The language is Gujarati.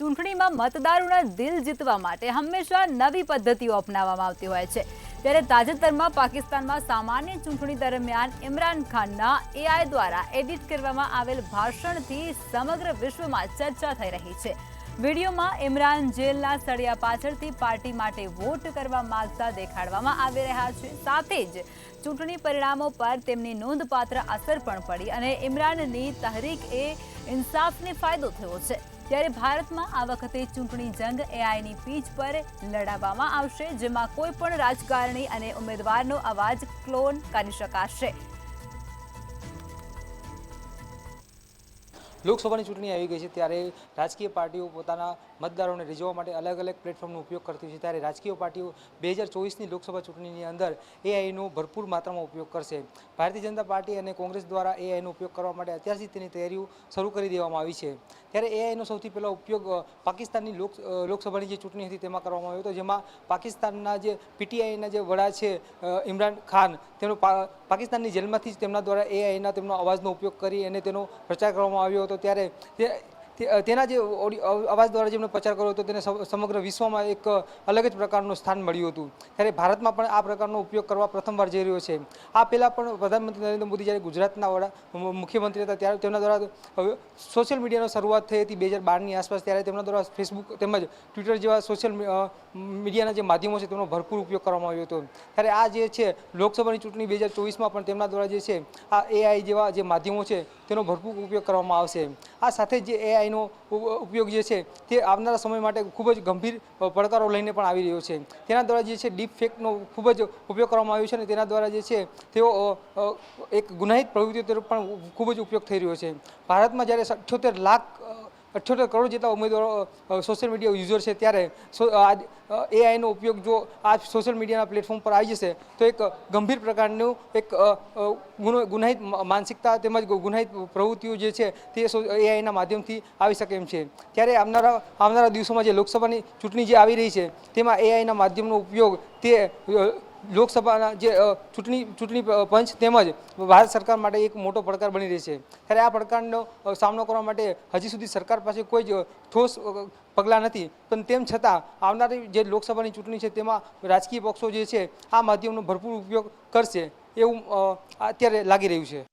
ચૂંટણીમાં મતદારોના દિલ જીતવા માટે હંમેશા નવી પદ્ધતિઓ અપનાવવામાં આવતી હોય છે। ત્યારે તાજેતરમાં પાકિસ્તાનમાં સામાન્ય ચૂંટણી દરમિયાન ઇમરાન ખાનના AI દ્વારા એડિટ કરવામાં આવેલ ભાષણથી સમગ્ર વિશ્વમાં ચર્ચા થઈ રહી છે। વીડિયોમાં ઇમરાન જેલના સળિયા પાછળથી પાર્ટી માટે વોટ કરવા માંગતા દેખાડવામાં આવી રહ્યા છે। સાથે જ ચૂંટણી પરિણામો પર તેમની નોંધપાત્ર અસર પણ પડી અને ઇમરાનની તહરીક-એ ઇન્સાફને ફાયદો થયો છે। ત્યારે ભારતમાં આ વખતે ચૂંટણી જંગ AIની પીચ પર લડાવવામાં આવશે, જેમાં કોઈ પણ રાજકારણી અને ઉમેદવારનો અવાજ ક્લોન કરી શકાશે। લોકસભાની ચૂંટણી આવી ગઈ છે ત્યારે રાજકીય પાર્ટીઓ પોતાના મતદારોને રીઝવવા માટે અલગ અલગ પ્લેટફોર્મનો ઉપયોગ કરતી છે। ત્યારે રાજકીય પાર્ટીઓ 2024ની લોકસભા ચૂંટણીની અંદર AIનો ભરપૂર માત્રામાં ઉપયોગ કરશે। ભારતીય જનતા પાર્ટી અને કોંગ્રેસ દ્વારા AIનો ઉપયોગ કરવા માટે અત્યારથી તેની તૈયારીઓ શરૂ કરી દેવામાં આવી છે। ત્યારે AIનો સૌથી પહેલો ઉપયોગ પાકિસ્તાનની લોકસભાની જે ચૂંટણી હતી તેમાં કરવામાં આવ્યો હતો, જેમાં પાકિસ્તાનના જે PTIના જે વડા છે ઇમરાન ખાન, તેનો પાકિસ્તાનની જેલમાંથી જ તેમના દ્વારા AIના તેમનો અવાજનો ઉપયોગ કરી અને તેનો પ્રચાર કરવામાં આવ્યો હતો। ત્યારે તેના જે અવાજ દ્વારા જેમણે પ્રચાર કર્યો હતો તેને સમગ્ર વિશ્વમાં એક અલગ જ પ્રકારનું સ્થાન મળ્યું હતું। ત્યારે ભારતમાં પણ આ પ્રકારનો ઉપયોગ કરવા પ્રથમવાર જઈ રહ્યો છે। આ પહેલાં પણ પ્રધાનમંત્રી નરેન્દ્ર મોદી જ્યારે ગુજરાતના વડા મુખ્યમંત્રી હતા ત્યારે તેમના દ્વારા સોશિયલ મીડિયાની શરૂઆત થઈ હતી 2012ની આસપાસ। ત્યારે તેમના દ્વારા ફેસબુક તેમજ ટ્વિટર જેવા સોશિયલ મીડિયાના જે માધ્યમો છે તેનો ભરપૂર ઉપયોગ કરવામાં આવ્યો હતો। ત્યારે આ જે છે લોકસભાની ચૂંટણી 2024માં પણ તેમના દ્વારા જે છે આ AI જેવા જે માધ્યમો છે તેનો ભરપૂર ઉપયોગ કરવામાં આવશે। આ સાથે જે AIનો ઉપયોગ જે છે તે આવનારા સમય માટે ખૂબ જ ગંભીર પડકારો લઈને પણ આવી રહ્યો છે। તેના દ્વારા જે છે ડીપ ફેકનો ખૂબ જ ઉપયોગ કરવામાં આવ્યો છે અને તેના દ્વારા જે છે તેઓ એક ગુનાહિત પ્રવૃત્તિઓ તરફ પણ ખૂબ જ ઉપયોગ થઈ રહ્યો છે। ભારતમાં જ્યારે 78 કરોડ જેટલા ઉમેદવારો સોશિયલ મીડિયા યુઝર છે, ત્યારે AIનો ઉપયોગ જો આ સોશિયલ મીડિયાના પ્લેટફોર્મ પર આવી જશે તો એક ગંભીર પ્રકારનું એક ગુનાહિત માનસિકતા તેમજ ગુનાહિત પ્રવૃત્તિઓ જે છે તે AIના માધ્યમથી આવી શકે એમ છે। ત્યારે આવનારા દિવસોમાં જે લોકસભાની ચૂંટણી જે આવી રહી છે તેમાં AIના માધ્યમનો ઉપયોગ તે લોકસભાના જે ચૂંટણી પંચ તેમજ ભારત સરકાર માટે એક મોટો પડકાર બની રહેશે। ત્યારે આ પડકારનો સામનો કરવા માટે હજી સુધી સરકાર પાસે કોઈ જ ઠોસ પગલાં નથી, પણ તેમ છતાં આવનારી જે લોકસભાની ચૂંટણી છે તેમાં રાજકીય પક્ષો જે છે આ માધ્યમનો ભરપૂર ઉપયોગ કરશે એવું અત્યારે લાગી રહ્યું છે।